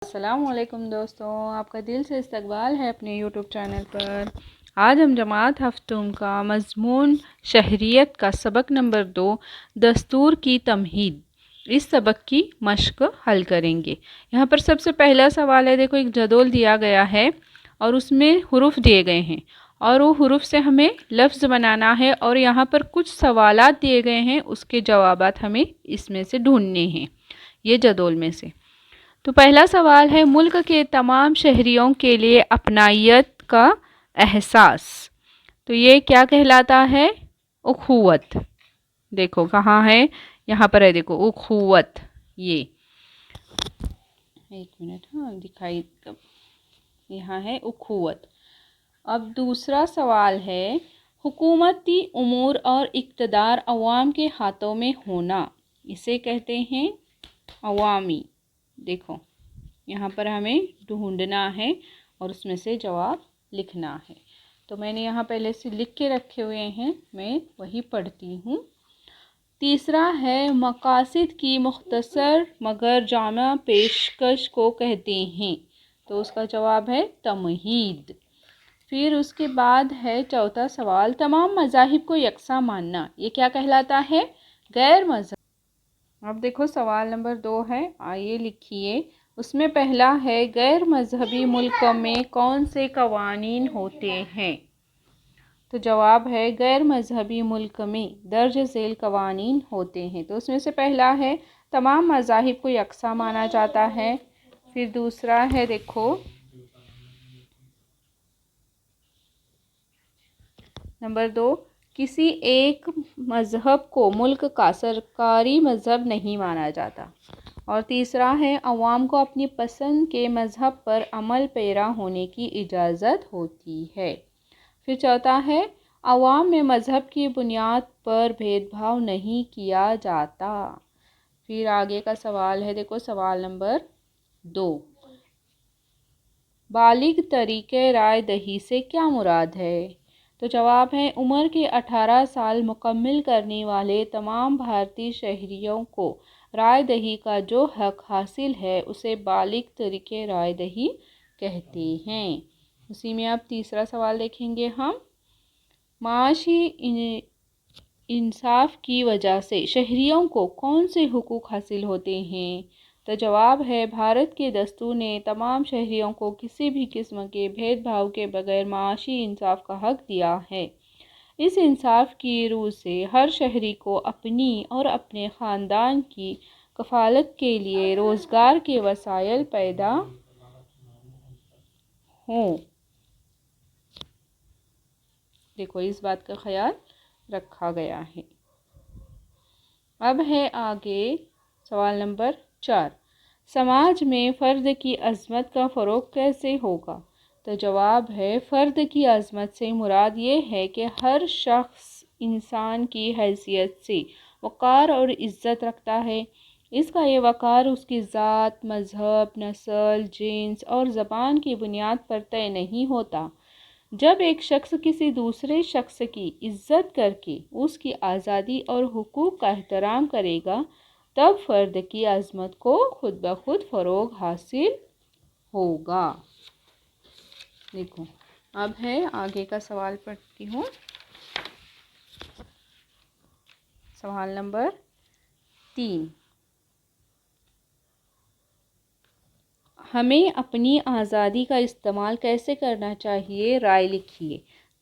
السلام علیکم دوستوں، آپ کا دل سے استقبال ہے اپنے یوٹیوب چینل پر۔ آج ہم جماعت ہفتم کا مضمون شہریت کا سبق نمبر 2 دستور کی تمہید، اس سبق کی مشق حل کریں گے۔ یہاں پر سب سے پہلا سوال ہے، دیکھو ایک جدول دیا گیا ہے اور اس میں حروف دیے گئے ہیں اور وہ حروف سے ہمیں لفظ بنانا ہے، اور یہاں پر کچھ سوالات دیے گئے ہیں، اس کے جوابات ہمیں اس میں سے ڈھونڈنے ہیں، یہ جدول میں سے۔ تو پہلا سوال ہے، ملک کے تمام شہریوں کے لیے اپنائیت کا احساس، تو یہ کیا کہلاتا ہے؟ اخوت۔ دیکھو کہاں ہے، یہاں پر ہے، دیکھو اخوت، یہ ایک منٹ دکھائی، یہاں ہے اخوت۔ اب دوسرا سوال ہے، حکومتی امور اور اقتدار عوام کے ہاتھوں میں ہونا، اسے کہتے ہیں عوامی۔ دیکھو یہاں پر ہمیں ڈھونڈنا ہے اور اس میں سے جواب لکھنا ہے، تو میں نے یہاں پہلے سے لکھ کے رکھے ہوئے ہیں، میں وہی پڑھتی ہوں۔ تیسرا ہے، مقاصد کی مختصر مگر جامع پیشکش کو کہتے ہیں، تو اس کا جواب ہے تمہید۔ پھر اس کے بعد ہے چوتھا سوال، تمام مذاہب کو یکساں ماننا، یہ کیا کہلاتا ہے؟ غیر مذہب۔ اب دیکھو سوال نمبر 2 ہے، آئیے لکھیے۔ اس میں پہلا ہے، غیر مذہبی ملک میں کون سے قوانین ہوتے ہیں؟ تو جواب ہے، غیر مذہبی ملک میں درج ذیل قوانین ہوتے ہیں۔ تو اس میں سے پہلا ہے، تمام مذاہب کو یکساں مانا جاتا ہے۔ پھر دوسرا ہے، دیکھو نمبر 2، کسی ایک مذہب کو ملک کا سرکاری مذہب نہیں مانا جاتا۔ اور تیسرا ہے، عوام کو اپنی پسند کے مذہب پر عمل پیرا ہونے کی اجازت ہوتی ہے۔ پھر چوتھا ہے، عوام میں مذہب کی بنیاد پر بھید بھاؤ نہیں کیا جاتا۔ پھر آگے کا سوال ہے، دیکھو سوال نمبر 2، بالغ طریقۂ رائے دہی سے کیا مراد ہے؟ تو جواب ہے، عمر کے 18 سال مکمل کرنے والے تمام بھارتی شہریوں کو رائے دہی کا جو حق حاصل ہے اسے بالغ طریقۂ رائے دہی کہتے ہیں۔ اسی میں اب تیسرا سوال دیکھیں گے ہم، معاشی انصاف کی وجہ سے شہریوں کو کون سے حقوق حاصل ہوتے ہیں؟ تو جواب ہے، بھارت کے دستور نے تمام شہریوں کو کسی بھی قسم کے بھید بھاؤ کے بغیر معاشی انصاف کا حق دیا ہے۔ اس انصاف کی روح سے ہر شہری کو اپنی اور اپنے خاندان کی کفالت کے لیے روزگار کے وسائل پیدا ہوں۔ دیکھو اس بات کا خیال رکھا گیا ہے۔ اب ہے آگے سوال نمبر 4، سماج میں فرد کی عظمت کا فروغ کیسے ہوگا؟ تو جواب ہے، فرد کی عظمت سے مراد یہ ہے کہ ہر شخص انسان کی حیثیت سے وقار اور عزت رکھتا ہے۔ اس کا یہ وقار اس کی ذات، مذہب، نسل، جنس اور زبان کی بنیاد پر طے نہیں ہوتا۔ جب ایک شخص کسی دوسرے شخص کی عزت کر کے اس کی آزادی اور حقوق کا احترام کرے گا، تب فرد کی عظمت کو خود بخود فروغ حاصل ہوگا۔ دیکھو اب ہے آگے کا سوال پڑھتی ہوں۔ سوال نمبر 3، ہمیں اپنی آزادی کا استعمال کیسے کرنا چاہیے؟ رائے لکھیے۔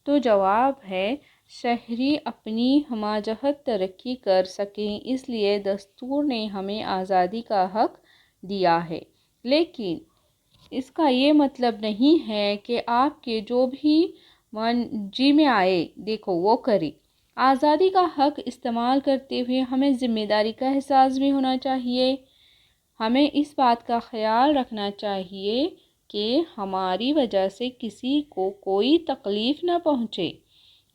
تو جواب ہے، شہری اپنی ہمہ جہت ترقی کر سکیں اس لیے دستور نے ہمیں آزادی کا حق دیا ہے، لیکن اس کا یہ مطلب نہیں ہے کہ آپ کے جو بھی جی میں آئے دیکھو وہ کریں۔ آزادی کا حق استعمال کرتے ہوئے ہمیں ذمہ داری کا احساس بھی ہونا چاہیے۔ ہمیں اس بات کا خیال رکھنا چاہیے کہ ہماری وجہ سے کسی کو کوئی تکلیف نہ پہنچے۔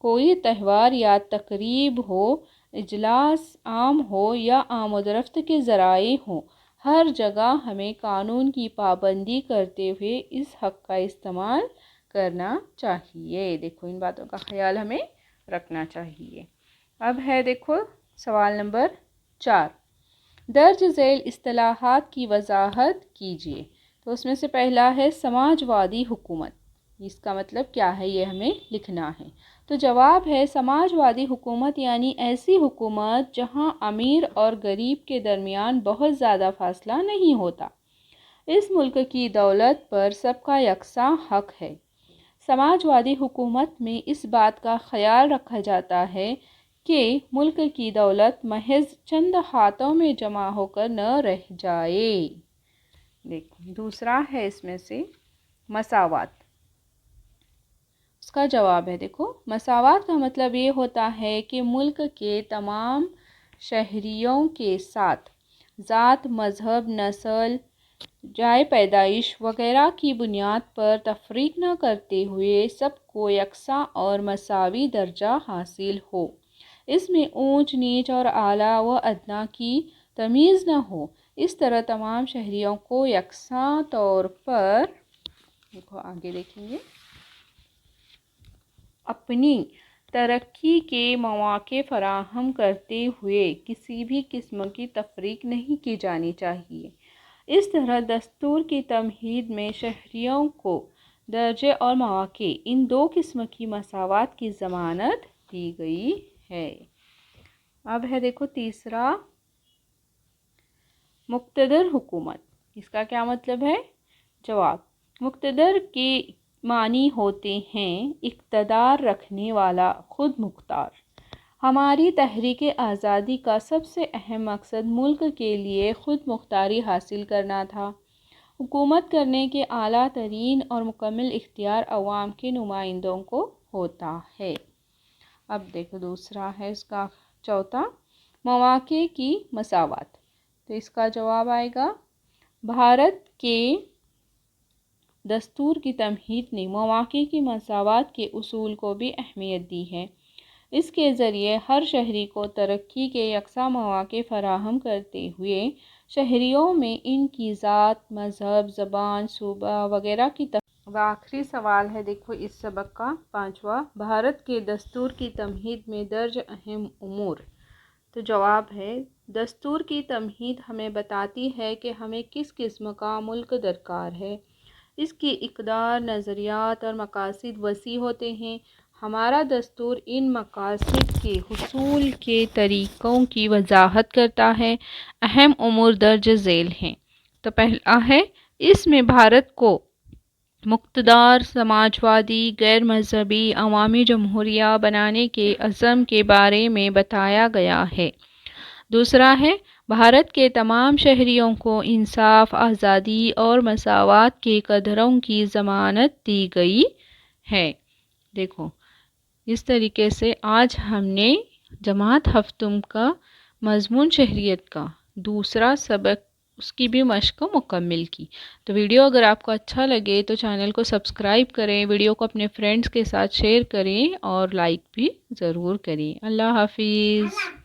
کوئی تہوار یا تقریب ہو، اجلاس عام ہو یا آمد و رفت کے ذرائع ہوں، ہر جگہ ہمیں قانون کی پابندی کرتے ہوئے اس حق کا استعمال کرنا چاہیے۔ دیکھو ان باتوں کا خیال ہمیں رکھنا چاہیے۔ اب ہے دیکھو سوال نمبر 4، درج ذیل اصطلاحات کی وضاحت کیجیے۔ تو اس میں سے پہلا ہے سماجوادی حکومت، اس کا مطلب کیا ہے یہ ہمیں لکھنا ہے۔ تو جواب ہے سماجوادی حکومت یعنی ایسی حکومت جہاں امیر اور غریب کے درمیان بہت زیادہ فاصلہ نہیں ہوتا۔ اس ملک کی دولت پر سب کا یکساں حق ہے۔ سماجوادی حکومت میں اس بات کا خیال رکھا جاتا ہے کہ ملک کی دولت محض چند ہاتھوں میں جمع ہو کر نہ رہ جائے۔ دیکھو دوسرا ہے اس میں سے مساوات، اس کا جواب ہے دیکھو مساوات کا مطلب یہ ہوتا ہے کہ ملک کے تمام شہریوں کے ساتھ ذات، مذہب، نسل، جائے پیدائش وغیرہ کی بنیاد پر تفریق نہ کرتے ہوئے سب کو یکساں اور مساوی درجہ حاصل ہو۔ اس میں اونچ نیچ اور اعلیٰ و ادنیٰ کی تمیز نہ ہو۔ اس طرح تمام شہریوں کو یکساں طور پر دیکھو آگے دیکھیں گے اپنی ترقی کے مواقع فراہم کرتے ہوئے کسی بھی قسم کی تفریق نہیں کی جانی چاہیے۔ اس طرح دستور کی تمہید میں شہریوں کو درجے اور مواقع ان دو قسم کی مساوات کی ضمانت دی گئی ہے۔ اب ہے دیکھو تیسرا مقتدر حکومت، اس کا کیا مطلب ہے؟ جواب مقتدر کے معنی ہوتے ہیں اقتدار رکھنے والا، خود مختار۔ ہماری تحریک آزادی کا سب سے اہم مقصد ملک کے لیے خود مختاری حاصل کرنا تھا۔ حکومت کرنے کے اعلیٰ ترین اور مکمل اختیار عوام کے نمائندوں کو ہوتا ہے۔ اب دیکھو دوسرا ہے اس کا چوتھا مواقع کی مساوات، تو اس کا جواب آئے گا بھارت کے دستور کی تمہید نے مواقع کی مساوات کے اصول کو بھی اہمیت دی ہے۔ اس کے ذریعے ہر شہری کو ترقی کے یکساں مواقع فراہم کرتے ہوئے شہریوں میں ان کی ذات، مذہب، زبان، صوبہ وغیرہ کی آخری سوال ہے دیکھو اس سبق کا پانچواں، بھارت کے دستور کی تمہید میں درج اہم امور۔ تو جواب ہے دستور کی تمہید ہمیں بتاتی ہے کہ ہمیں کس قسم کا ملک درکار ہے۔ اس کی اقدار، نظریات اور مقاصد وسیع ہوتے ہیں۔ ہمارا دستور ان مقاصد کے حصول کے طریقوں کی وضاحت کرتا ہے۔ اہم امور درج ذیل ہیں۔ تو پہلا ہے اس میں بھارت کو مقتدر، سماجوادی، غیر مذہبی، عوامی جمہوریہ بنانے کے عزم کے بارے میں بتایا گیا ہے۔ دوسرا ہے بھارت کے تمام شہریوں کو انصاف، آزادی اور مساوات کے قدروں کی ضمانت دی گئی ہے۔ دیکھو اس طریقے سے آج ہم نے جماعت ہفتم کا مضمون شہریت کا دوسرا سبق اس کی بھی مشق مکمل کی۔ تو ویڈیو اگر آپ کو اچھا لگے تو چینل کو سبسکرائب کریں، ویڈیو کو اپنے فرینڈز کے ساتھ شیئر کریں اور لائک بھی ضرور کریں۔ اللہ حافظ۔